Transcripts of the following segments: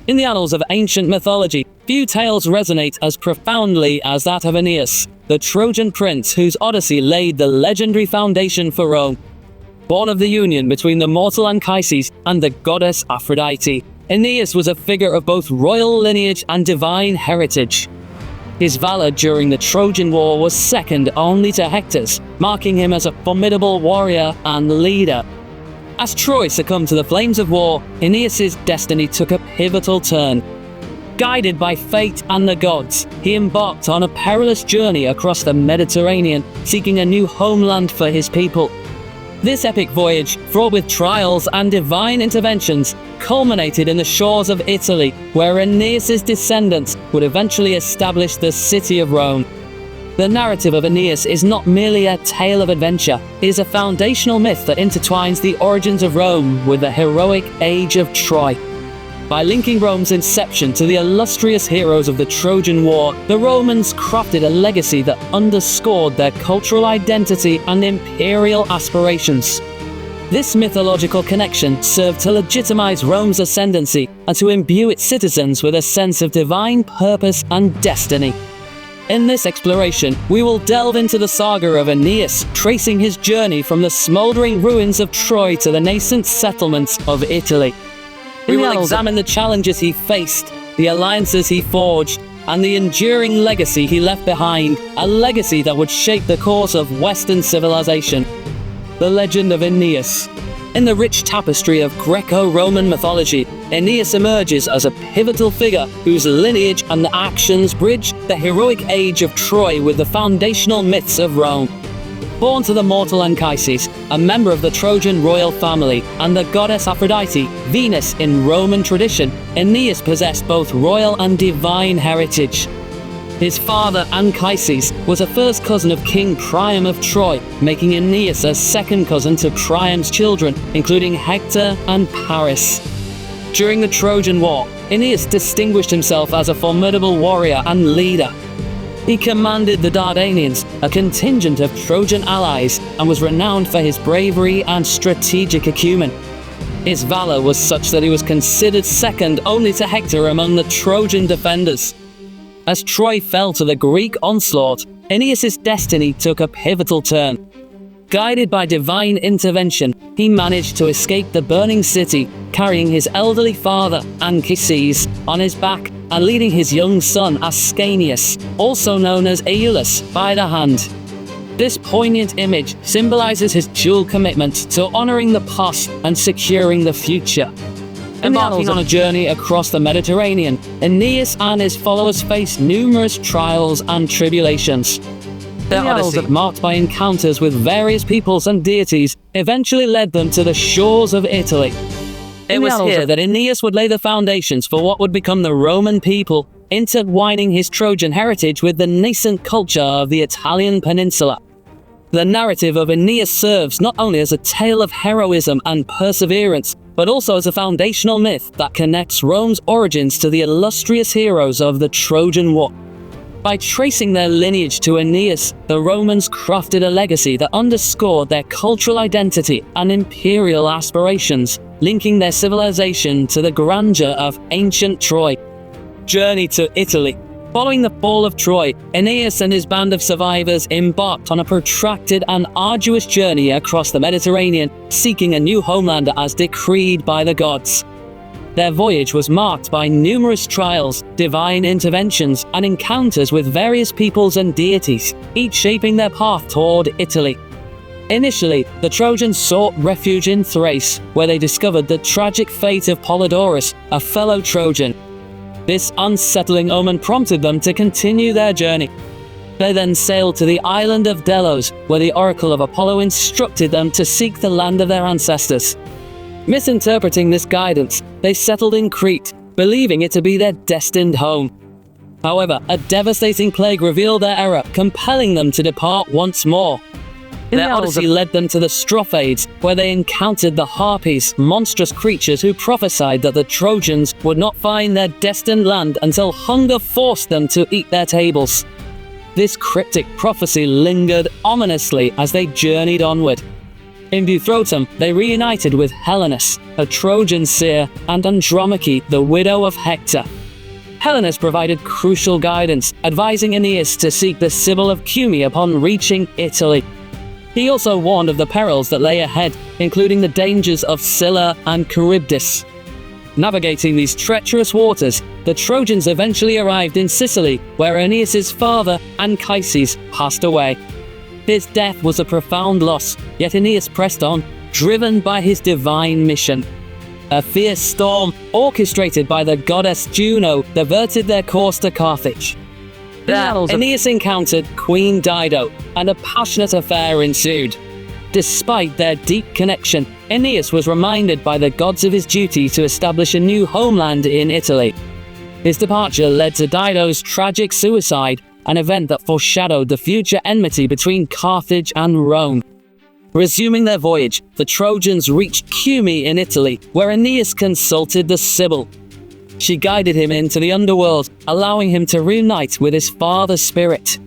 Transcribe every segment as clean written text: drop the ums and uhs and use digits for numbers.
In the annals of ancient mythology, few tales resonate as profoundly as that of Aeneas, the Trojan prince whose odyssey laid the legendary foundation for Rome. Born of the union between the mortal Anchises and the goddess Aphrodite, Aeneas was a figure of both royal lineage and divine heritage. His valor during the Trojan War was second only to Hector's, marking him as a formidable warrior and leader. As Troy succumbed to the flames of war, Aeneas' destiny took a pivotal turn. Guided by fate and the gods, he embarked on a perilous journey across the Mediterranean, seeking a new homeland for his people. This epic voyage, fraught with trials and divine interventions, culminated in the shores of Italy, where Aeneas' descendants would eventually establish the city of Rome. The narrative of Aeneas is not merely a tale of adventure, it is a foundational myth that intertwines the origins of Rome with the heroic age of Troy. By linking Rome's inception to the illustrious heroes of the Trojan War, the Romans crafted a legacy that underscored their cultural identity and imperial aspirations. This mythological connection served to legitimize Rome's ascendancy and to imbue its citizens with a sense of divine purpose and destiny. In this exploration, we will delve into the saga of Aeneas, tracing his journey from the smoldering ruins of Troy to the nascent settlements of Italy. We will examine the challenges he faced, the alliances he forged, and the enduring legacy he left behind, a legacy that would shape the course of Western civilization. The legend of Aeneas. In the rich tapestry of Greco-Roman mythology, Aeneas emerges as a pivotal figure whose lineage and actions bridge the heroic age of Troy with the foundational myths of Rome. Born to the mortal Anchises, a member of the Trojan royal family, and the goddess Aphrodite, Venus in Roman tradition, Aeneas possessed both royal and divine heritage. His father, Anchises, was a first cousin of King Priam of Troy, making Aeneas a second cousin to Priam's children, including Hector and Paris. During the Trojan War, Aeneas distinguished himself as a formidable warrior and leader. He commanded the Dardanians, a contingent of Trojan allies, and was renowned for his bravery and strategic acumen. His valor was such that he was considered second only to Hector among the Trojan defenders. As Troy fell to the Greek onslaught, Aeneas' destiny took a pivotal turn. Guided by divine intervention, he managed to escape the burning city, carrying his elderly father, Anchises, on his back and leading his young son, Aeneas, also known as Aeolus, by the hand. This poignant image symbolizes his dual commitment to honoring the past and securing the future. Embarking on a journey across the Mediterranean, Aeneas and his followers faced numerous trials and tribulations. Their odyssey, marked by encounters with various peoples and deities, eventually led them to the shores of Italy. It was here that Aeneas would lay the foundations for what would become the Roman people, intertwining his Trojan heritage with the nascent culture of the Italian peninsula. The narrative of Aeneas serves not only as a tale of heroism and perseverance, but also as a foundational myth that connects Rome's origins to the illustrious heroes of the Trojan War. By tracing their lineage to Aeneas, the Romans crafted a legacy that underscored their cultural identity and imperial aspirations, linking their civilization to the grandeur of ancient Troy. Journey to Italy. Following the fall of Troy, Aeneas and his band of survivors embarked on a protracted and arduous journey across the Mediterranean, seeking a new homeland as decreed by the gods. Their voyage was marked by numerous trials, divine interventions, and encounters with various peoples and deities, each shaping their path toward Italy. Initially, the Trojans sought refuge in Thrace, where they discovered the tragic fate of Polydorus, a fellow Trojan. This unsettling omen prompted them to continue their journey. They then sailed to the island of Delos, where the oracle of Apollo instructed them to seek the land of their ancestors. Misinterpreting this guidance, they settled in Crete, believing it to be their destined home. However, a devastating plague revealed their error, compelling them to depart once more. Their odyssey led them to the Strophades, where they encountered the Harpies, monstrous creatures who prophesied that the Trojans would not find their destined land until hunger forced them to eat their tables. This cryptic prophecy lingered ominously as they journeyed onward. In Buthrotum, they reunited with Helenus, a Trojan seer, and Andromache, the widow of Hector. Helenus provided crucial guidance, advising Aeneas to seek the Sibyl of Cumae upon reaching Italy. He also warned of the perils that lay ahead, including the dangers of Scylla and Charybdis. Navigating these treacherous waters, the Trojans eventually arrived in Sicily, where Aeneas' father, Anchises, passed away. His death was a profound loss, yet Aeneas pressed on, driven by his divine mission. A fierce storm, orchestrated by the goddess Juno, diverted their course to Carthage. There, Aeneas encountered Queen Dido, and a passionate affair ensued. Despite their deep connection, Aeneas was reminded by the gods of his duty to establish a new homeland in Italy. His departure led to Dido's tragic suicide, an event that foreshadowed the future enmity between Carthage and Rome. Resuming their voyage, the Trojans reached Cumae in Italy, where Aeneas consulted the Sibyl. She guided him into the underworld, allowing him to reunite with his father's spirit.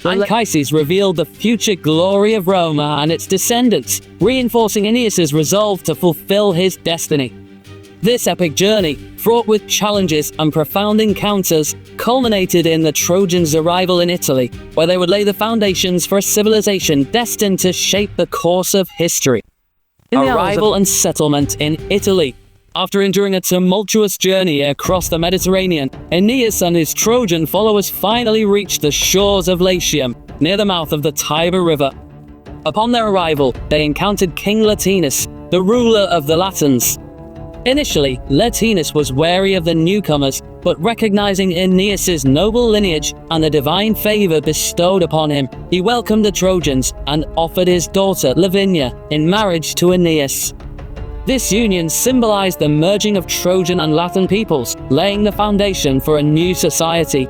Anchises revealed the future glory of Rome and its descendants, reinforcing Aeneas' resolve to fulfill his destiny. This epic journey, fraught with challenges and profound encounters, culminated in the Trojans' arrival in Italy, where they would lay the foundations for a civilization destined to shape the course of history. Arrival and settlement in Italy. After enduring a tumultuous journey across the Mediterranean, Aeneas and his Trojan followers finally reached the shores of Latium, near the mouth of the Tiber River. Upon their arrival, they encountered King Latinus, the ruler of the Latins. Initially, Latinus was wary of the newcomers, but recognizing Aeneas' noble lineage and the divine favor bestowed upon him, he welcomed the Trojans and offered his daughter, Lavinia, in marriage to Aeneas. This union symbolized the merging of Trojan and Latin peoples, laying the foundation for a new society.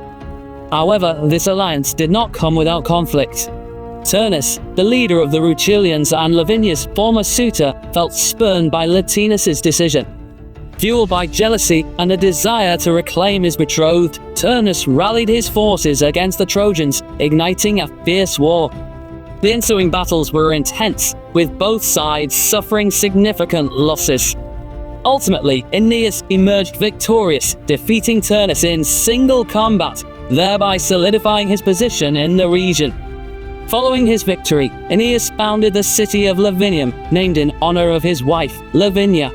However, this alliance did not come without conflict. Turnus, the leader of the Rutulians and Lavinia's former suitor, felt spurned by Latinus' decision. Fueled by jealousy and a desire to reclaim his betrothed, Turnus rallied his forces against the Trojans, igniting a fierce war. The ensuing battles were intense, with both sides suffering significant losses. Ultimately, Aeneas emerged victorious, defeating Turnus in single combat, thereby solidifying his position in the region. Following his victory, Aeneas founded the city of Lavinium, named in honor of his wife, Lavinia.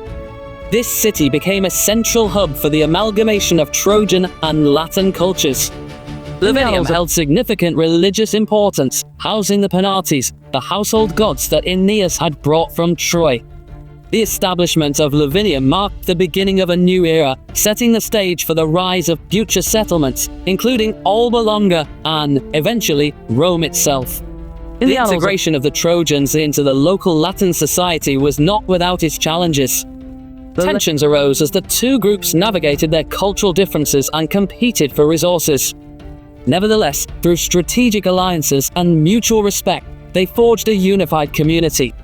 This city became a central hub for the amalgamation of Trojan and Latin cultures. Lavinium held significant religious importance, housing the Penates, the household gods that Aeneas had brought from Troy. The establishment of Lavinium marked the beginning of a new era, setting the stage for the rise of future settlements, including Alba Longa and, eventually, Rome itself. The integration of the Trojans into the local Latin society was not without its challenges. Tensions arose as the two groups navigated their cultural differences and competed for resources. Nevertheless, through strategic alliances and mutual respect, they forged a unified community.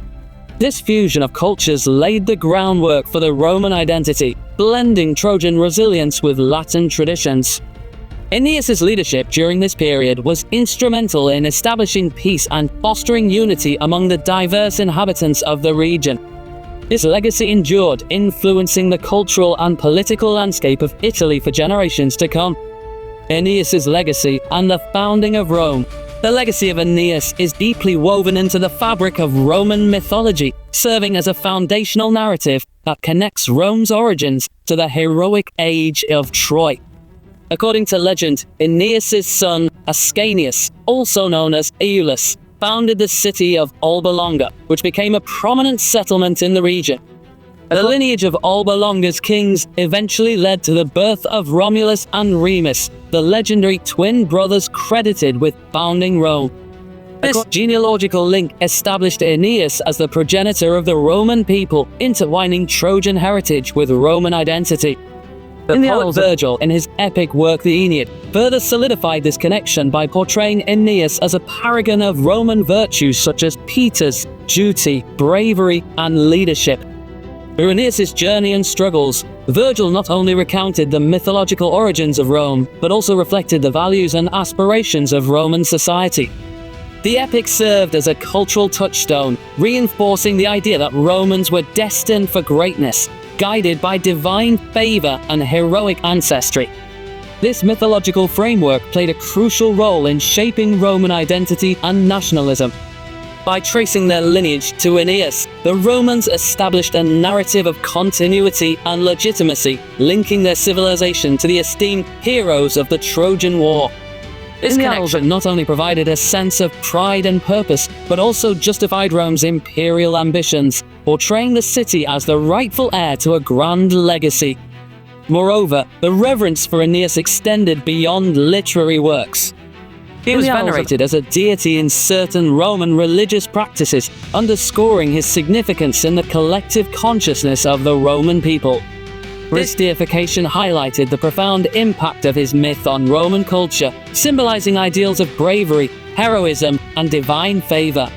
This fusion of cultures laid the groundwork for the Roman identity, blending Trojan resilience with Latin traditions. Aeneas' leadership during this period was instrumental in establishing peace and fostering unity among the diverse inhabitants of the region. His legacy endured, influencing the cultural and political landscape of Italy for generations to come. Aeneas' legacy and the founding of Rome. The legacy of Aeneas is deeply woven into the fabric of Roman mythology, serving as a foundational narrative that connects Rome's origins to the heroic age of Troy. According to legend, Aeneas' son Ascanius, also known as Aeolus, founded the city of Alba Longa, which became a prominent settlement in the region. The lineage of Alba Longa's kings eventually led to the birth of Romulus and Remus, the legendary twin brothers credited with founding Rome. This genealogical link established Aeneas as the progenitor of the Roman people, intertwining Trojan heritage with Roman identity. The poet Virgil, in his epic work the Aeneid, further solidified this connection by portraying Aeneas as a paragon of Roman virtues such as piety, duty, bravery, and leadership. Through Aeneas' journey and struggles, Virgil not only recounted the mythological origins of Rome, but also reflected the values and aspirations of Roman society. The epic served as a cultural touchstone, reinforcing the idea that Romans were destined for greatness, guided by divine favor and heroic ancestry. This mythological framework played a crucial role in shaping Roman identity and nationalism. By tracing their lineage to Aeneas, the Romans established a narrative of continuity and legitimacy, linking their civilization to the esteemed heroes of the Trojan War. This connection not only provided a sense of pride and purpose, but also justified Rome's imperial ambitions, portraying the city as the rightful heir to a grand legacy. Moreover, the reverence for Aeneas extended beyond literary works. He was venerated as a deity in certain Roman religious practices, underscoring his significance in the collective consciousness of the Roman people. This deification highlighted the profound impact of his myth on Roman culture, symbolizing ideals of bravery, heroism, and divine favor.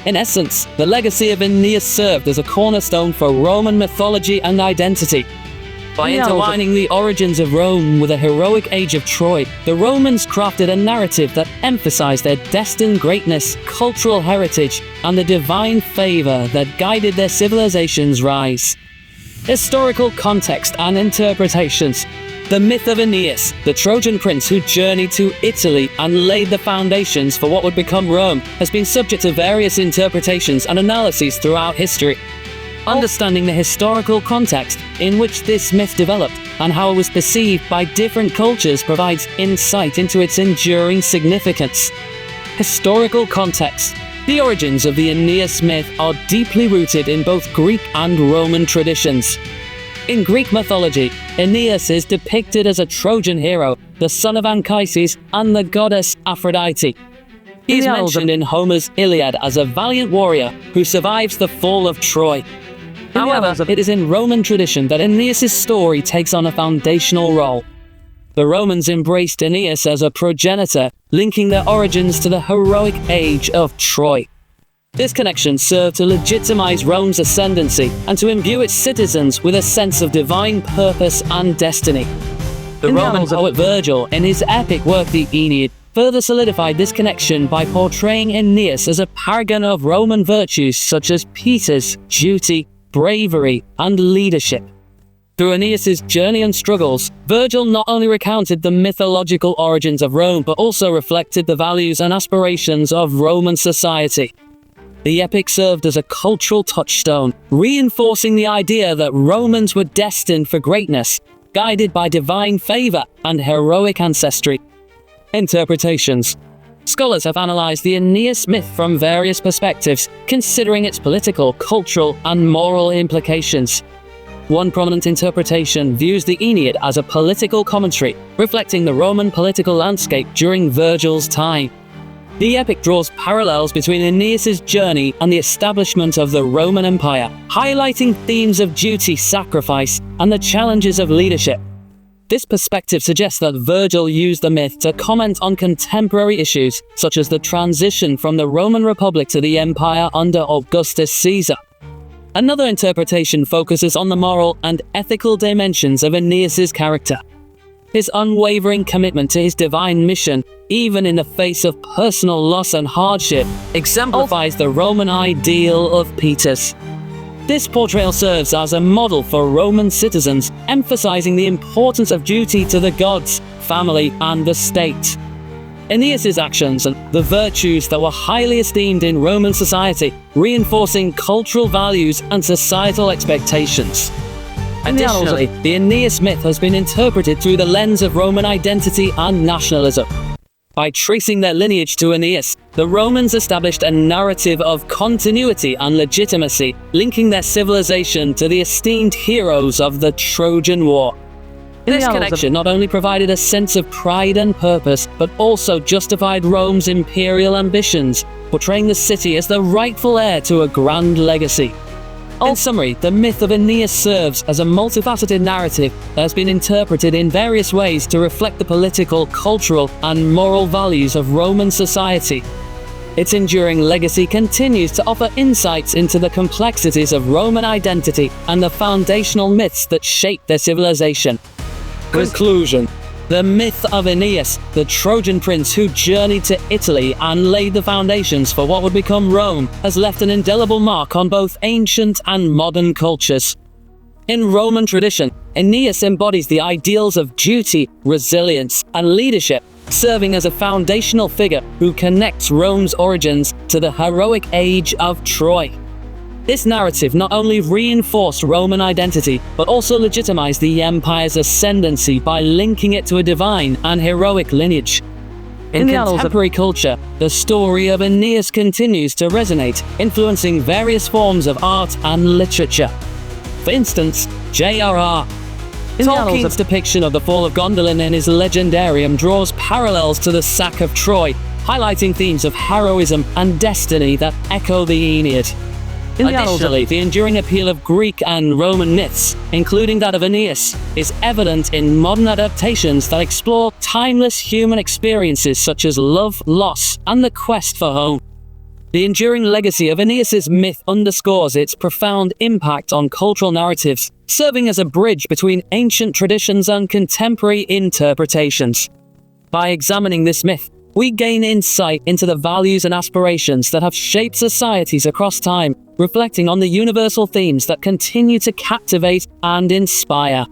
In essence, the legacy of Aeneas served as a cornerstone for Roman mythology and identity. By intertwining the origins of Rome with a heroic age of Troy, the Romans crafted a narrative that emphasized their destined greatness, cultural heritage, and the divine favor that guided their civilization's rise. Historical context and interpretations. The myth of Aeneas, the Trojan prince who journeyed to Italy and laid the foundations for what would become Rome, has been subject to various interpretations and analyses throughout history. Understanding the historical context in which this myth developed and how it was perceived by different cultures provides insight into its enduring significance. Historical context. The origins of the Aeneas myth are deeply rooted in both Greek and Roman traditions. In Greek mythology, Aeneas is depicted as a Trojan hero, the son of Anchises and the goddess Aphrodite. He is mentioned in Homer's Iliad as a valiant warrior who survives the fall of Troy. However, it is in Roman tradition that Aeneas' story takes on a foundational role. The Romans embraced Aeneas as a progenitor, linking their origins to the heroic age of Troy. This connection served to legitimize Rome's ascendancy and to imbue its citizens with a sense of divine purpose and destiny. The Roman poet Virgil, in his epic work the Aeneid, further solidified this connection by portraying Aeneas as a paragon of Roman virtues such as pietas, duty, bravery, and leadership. Through Aeneas' journey and struggles, Virgil not only recounted the mythological origins of Rome, but also reflected the values and aspirations of Roman society. The epic served as a cultural touchstone, reinforcing the idea that Romans were destined for greatness, guided by divine favor and heroic ancestry. Interpretations. Scholars have analyzed the Aeneas myth from various perspectives, considering its political, cultural, and moral implications. One prominent interpretation views the Aeneid as a political commentary, reflecting the Roman political landscape during Virgil's time. The epic draws parallels between Aeneas' journey and the establishment of the Roman Empire, highlighting themes of duty, sacrifice, and the challenges of leadership. This perspective suggests that Virgil used the myth to comment on contemporary issues, such as the transition from the Roman Republic to the Empire under Augustus Caesar. Another interpretation focuses on the moral and ethical dimensions of Aeneas' character. His unwavering commitment to his divine mission, even in the face of personal loss and hardship, exemplifies the Roman ideal of pietas. This portrayal serves as a model for Roman citizens, emphasizing the importance of duty to the gods, family, and the state. Aeneas' actions and the virtues that were highly esteemed in Roman society, reinforcing cultural values and societal expectations. Additionally, the Aeneas myth has been interpreted through the lens of Roman identity and nationalism. By tracing their lineage to Aeneas, the Romans established a narrative of continuity and legitimacy, linking their civilization to the esteemed heroes of the Trojan War. This connection not only provided a sense of pride and purpose, but also justified Rome's imperial ambitions, portraying the city as the rightful heir to a grand legacy. In summary, the myth of Aeneas serves as a multifaceted narrative that has been interpreted in various ways to reflect the political, cultural, and moral values of Roman society. Its enduring legacy continues to offer insights into the complexities of Roman identity and the foundational myths that shape their civilization. Conclusion. The myth of Aeneas, the Trojan prince who journeyed to Italy and laid the foundations for what would become Rome, has left an indelible mark on both ancient and modern cultures. In Roman tradition, Aeneas embodies the ideals of duty, resilience, and leadership, serving as a foundational figure who connects Rome's origins to the heroic age of Troy. This narrative not only reinforced Roman identity, but also legitimized the empire's ascendancy by linking it to a divine and heroic lineage. In contemporary culture, the story of Aeneas continues to resonate, influencing various forms of art and literature. For instance, J.R.R. Tolkien's depiction of the fall of Gondolin in his Legendarium draws parallels to the sack of Troy, highlighting themes of heroism and destiny that echo the Aeneid. Additionally, the enduring appeal of Greek and Roman myths, including that of Aeneas, is evident in modern adaptations that explore timeless human experiences such as love, loss, and the quest for home. The enduring legacy of Aeneas' myth underscores its profound impact on cultural narratives, serving as a bridge between ancient traditions and contemporary interpretations. By examining this myth, we gain insight into the values and aspirations that have shaped societies across time, reflecting on the universal themes that continue to captivate and inspire.